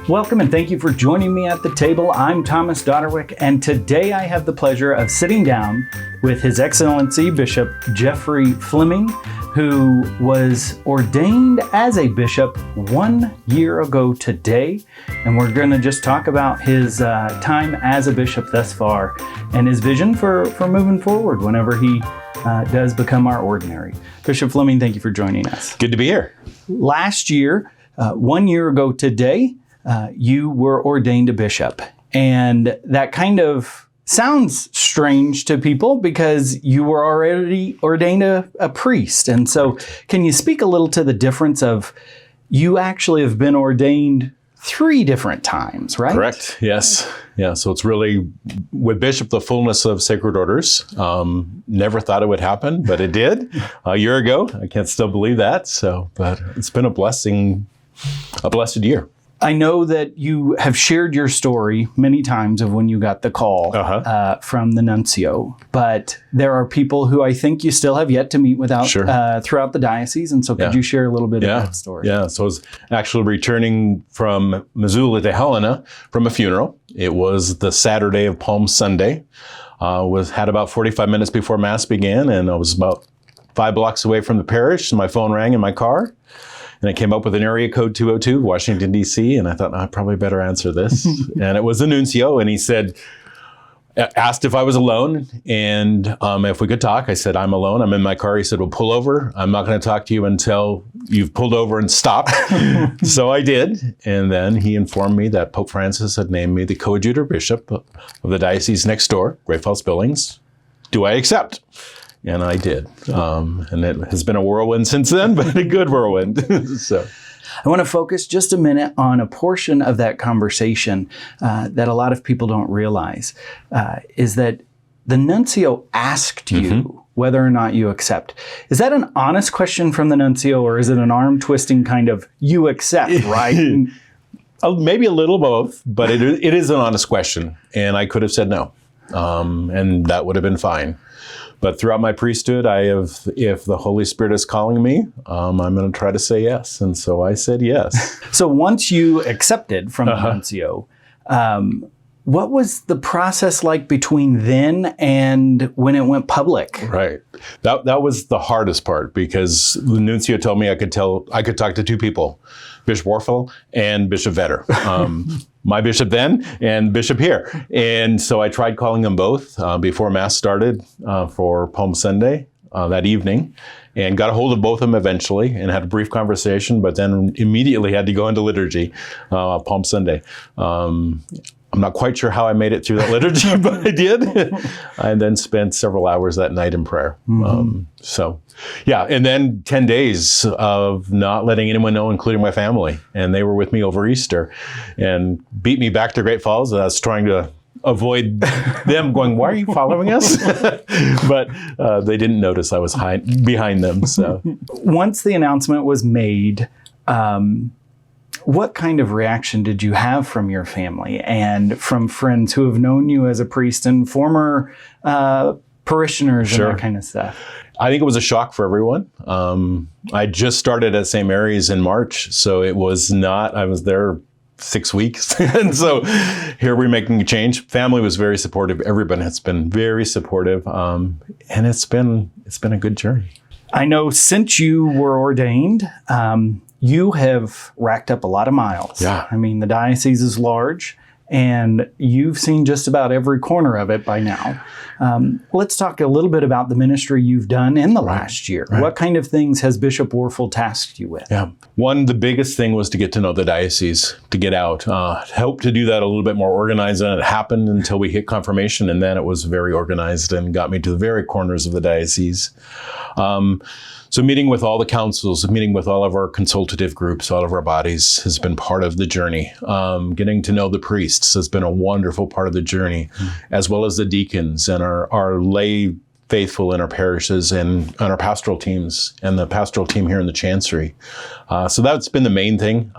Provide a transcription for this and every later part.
Welcome and thank you for joining me at the table. I'm Thomas Dodderwick, and today I have the pleasure of sitting down with His Excellency Bishop Jeffrey Fleming, who was ordained as a bishop 1 year ago today. And we're going to just talk about his time as a bishop thus far and his vision for moving forward whenever he does become our ordinary. Bishop Fleming, thank you for joining us. Good to be here. Last year, 1 year ago today, you were ordained a bishop. And that kind of sounds strange to people because you were already ordained a priest. And so can you speak a little to the difference of you actually have been ordained 3 different times, right? Correct. Yes. Yeah. So it's really, with bishop, the fullness of sacred orders. Never thought it would happen, but it did a year ago. I can't still believe that. But it's been a blessing, a blessed year. I know that you have shared your story many times of when you got the call from the nuncio, but there are people who I think you still have yet to meet without throughout the diocese. And so could you share a little bit of that story? Yeah, so I was actually returning from Missoula to Helena from a funeral. It was the Saturday of Palm Sunday. Had about 45 minutes before Mass began, and I was about 5 blocks away from the parish, and my phone rang in my car. And I came up with an area code 202, Washington, D.C., and I thought, I probably better answer this. And it was the nuncio, and he asked if I was alone, and if we could talk. I said, I'm alone. I'm in my car. He said, well, pull over. I'm not going to talk to you until you've pulled over and stopped. So I did. And then he informed me that Pope Francis had named me the coadjutor bishop of the diocese next door, Great Falls-Billings. Do I accept? And I did. And it has been a whirlwind since then, but a good whirlwind. So, I want to focus just a minute on a portion of that conversation that a lot of people don't realize, is that the nuncio asked you whether or not you accept. Is that an honest question from the nuncio, or is it an arm-twisting kind of, you accept, right? Maybe a little both, but it is an honest question. And I could have said no, and that would have been fine. But throughout my priesthood, if the Holy Spirit is calling me, I'm going to try to say yes. And so I said yes. So once you accepted from the nuncio, what was the process like between then and when it went public? Right. That was the hardest part, because the nuncio told me I could talk to 2 people, Bishop Warfel and Bishop Vetter. My bishop then and bishop here. And so I tried calling them both before Mass started for Palm Sunday that evening, and got a hold of both of them eventually and had a brief conversation, but then immediately had to go into liturgy Palm Sunday. I'm not quite sure how I made it through that liturgy, but I did. I then spent several hours that night in prayer. And then 10 days of not letting anyone know, including my family. And they were with me over Easter and beat me back to Great Falls. I was trying to avoid them going, why are you following us? But they didn't notice I was behind them. So once the announcement was made, what kind of reaction did you have from your family and from friends who have known you as a priest and former parishioners and that kind of stuff? I think it was a shock for everyone. I just started at St. Mary's in March, so I was there 6 weeks. And so here we're making a change. Family was very supportive. Everyone has been very supportive. And it's been a good journey. I know since you were ordained, you have racked up a lot of miles. Yeah. I mean, the diocese is large, and you've seen just about every corner of it by now. Let's talk a little bit about the ministry you've done in the last year. Right. What kind of things has Bishop Warfel tasked you with? Yeah. The biggest thing was to get to know the diocese, to get out. Help to do that a little bit more organized than it happened until we hit confirmation, and then it was very organized and got me to the very corners of the diocese. So meeting with all the councils, meeting with all of our consultative groups, all of our bodies has been part of the journey. Getting to know the priests has been a wonderful part of the journey, as well as the deacons and our lay faithful in our parishes and on our pastoral teams and the pastoral team here in the Chancery. So that's been the main thing.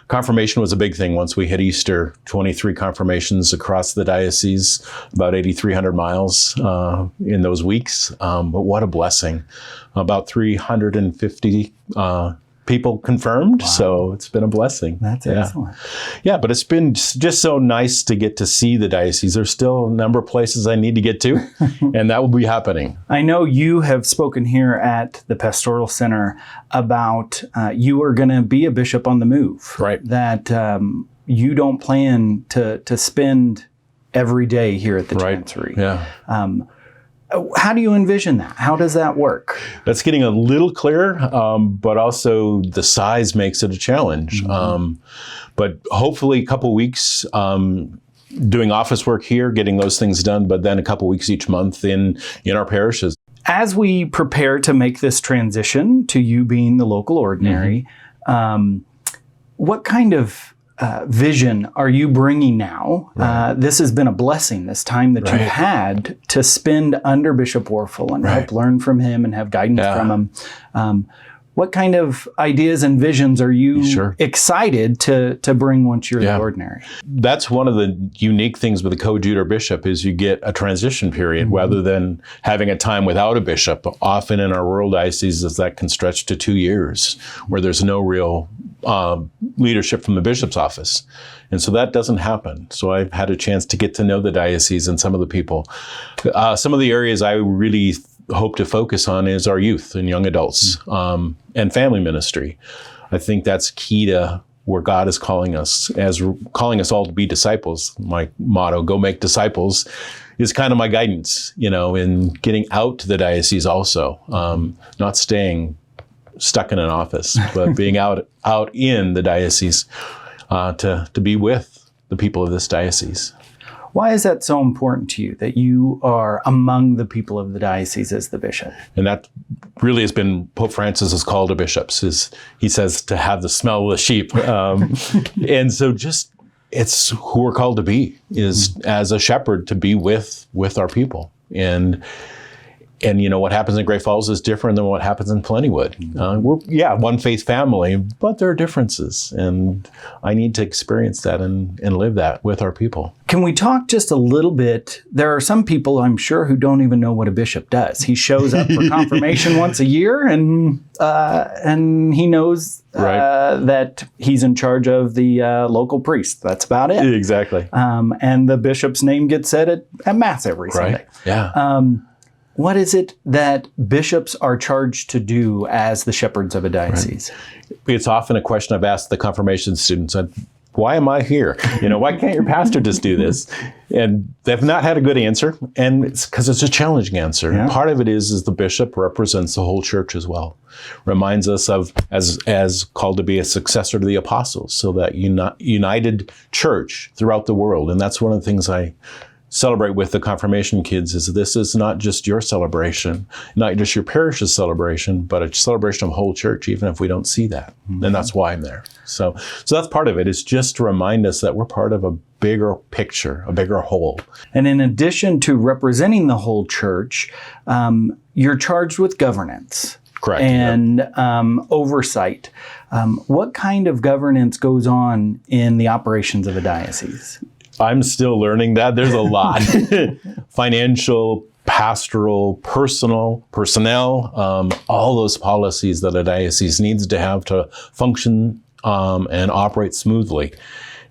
Confirmation was a big thing once we hit Easter, 23 confirmations across the diocese, about 8,300 miles in those weeks. But what a blessing. About 350 people confirmed. Wow. So it's been a blessing. That's excellent. Yeah, but it's been just so nice to get to see the diocese. There's still a number of places I need to get to, and that will be happening. I know you have spoken here at the Pastoral Center about you are going to be a bishop on the move. Right. That you don't plan to spend every day here at the Chancery. Yeah. How do you envision that? How does that work? That's getting a little clearer, but also the size makes it a challenge. But hopefully a couple weeks doing office work here, getting those things done, but then a couple weeks each month in our parishes. As we prepare to make this transition to you being the local ordinary, what kind of vision are you bringing now? Right. This has been a blessing, this time that you've had to spend under Bishop Warfel and help learn from him and have guidance from him. What kind of ideas and visions are you excited to bring once you're the ordinary? That's one of the unique things with a co-adjutor bishop is you get a transition period rather than having a time without a bishop. Often in our rural dioceses that can stretch to 2 years where there's no real leadership from the bishop's office. And so that doesn't happen. So I've had a chance to get to know the diocese and some of the people. Some of the areas I really hope to focus on is our youth and young adults and family ministry. I think that's key to where God is calling us all to be disciples. My motto, go make disciples, is kind of my guidance, in getting out to the diocese also, not staying stuck in an office, but being out in the diocese to be with the people of this diocese. Why is that so important to you, that you are among the people of the diocese as the bishop? And that really has been Pope Francis's call to bishops, is he says to have the smell of the sheep. And so it's who we're called to be, is as a shepherd to be with our people. And what happens in Great Falls is different than what happens in Plentywood. We're one faith family, but there are differences, and I need to experience that and live that with our people. Can we talk just a little bit? There are some people, I'm sure, who don't even know what a bishop does. He shows up for confirmation once a year, and he knows that he's in charge of the local priest. That's about it. Exactly. And the bishop's name gets said at Mass every Sunday. Yeah. What is it that bishops are charged to do as the shepherds of a diocese? It's often a question I've asked the confirmation students. Why am I here? Why can't your pastor just do this? And they've not had a good answer. And it's because it's a challenging answer. Yeah. Part of it is the bishop represents the whole church as well. Reminds us of, as called to be a successor to the apostles, so that united church throughout the world. And that's one of the things I celebrate with the confirmation kids, is this is not just your celebration, not just your parish's celebration, but a celebration of the whole church, even if we don't see that. And that's why I'm there. So that's part of it, is just to remind us that we're part of a bigger picture, a bigger whole. And in addition to representing the whole church, you're charged with governance. Correct. And oversight. What kind of governance goes on in the operations of a diocese? I'm still learning that. There's a lot. Financial, pastoral, personnel, all those policies that a diocese needs to have to function and operate smoothly.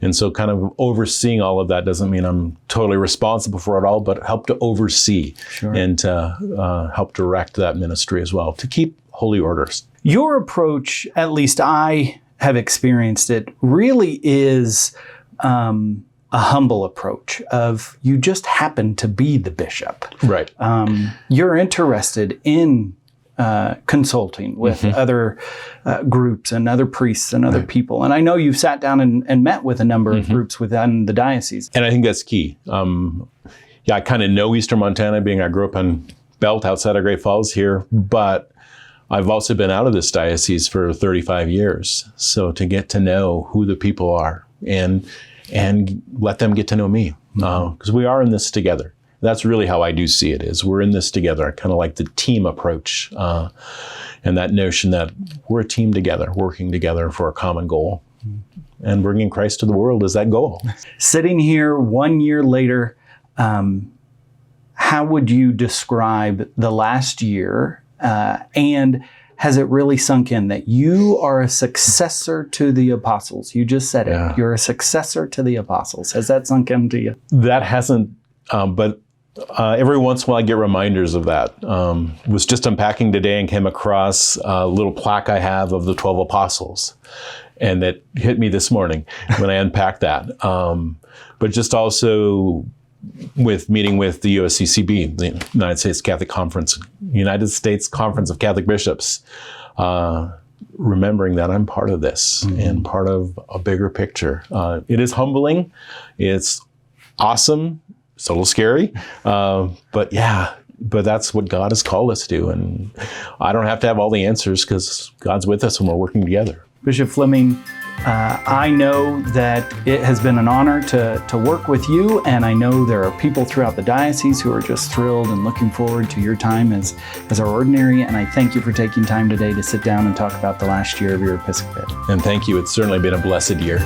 And so kind of overseeing all of that doesn't mean I'm totally responsible for it all, but help to oversee and to help direct that ministry as well, to keep holy orders. Your approach, at least I have experienced it, really is a humble approach of you just happen to be the bishop. Right. You're interested in consulting with other groups and other priests and other people. And I know you've sat down and met with a number of groups within the diocese. And I think that's key. I kind of know Eastern Montana, being I grew up on Belt outside of Great Falls here, but I've also been out of this diocese for 35 years. So to get to know who the people are and let them get to know me, because we are in this together. That's really how I do see it, is we're in this together. I kind of like the team approach and that notion that we're a team together, working together for a common goal. And bringing Christ to the world is that goal. Sitting here 1 year later, how would you describe the last year and has it really sunk in that you are a successor to the apostles? You just said it. Yeah. You're a successor to the apostles. Has that sunk into you? That hasn't, but every once in a while I get reminders of that. Was just unpacking today and came across a little plaque I have of the 12 apostles. And that hit me this morning when I unpacked that. But just also with meeting with the USCCB, the United States Conference of Catholic Bishops, remembering that I'm part of this and part of a bigger picture. It is humbling. It's awesome. It's a little scary. But that's what God has called us to do. And I don't have to have all the answers because God's with us and we're working together. Bishop Fleming, I know that it has been an honor to work with you, and I know there are people throughout the diocese who are just thrilled and looking forward to your time as our ordinary, and I thank you for taking time today to sit down and talk about the last year of your episcopate. And thank you. It's certainly been a blessed year.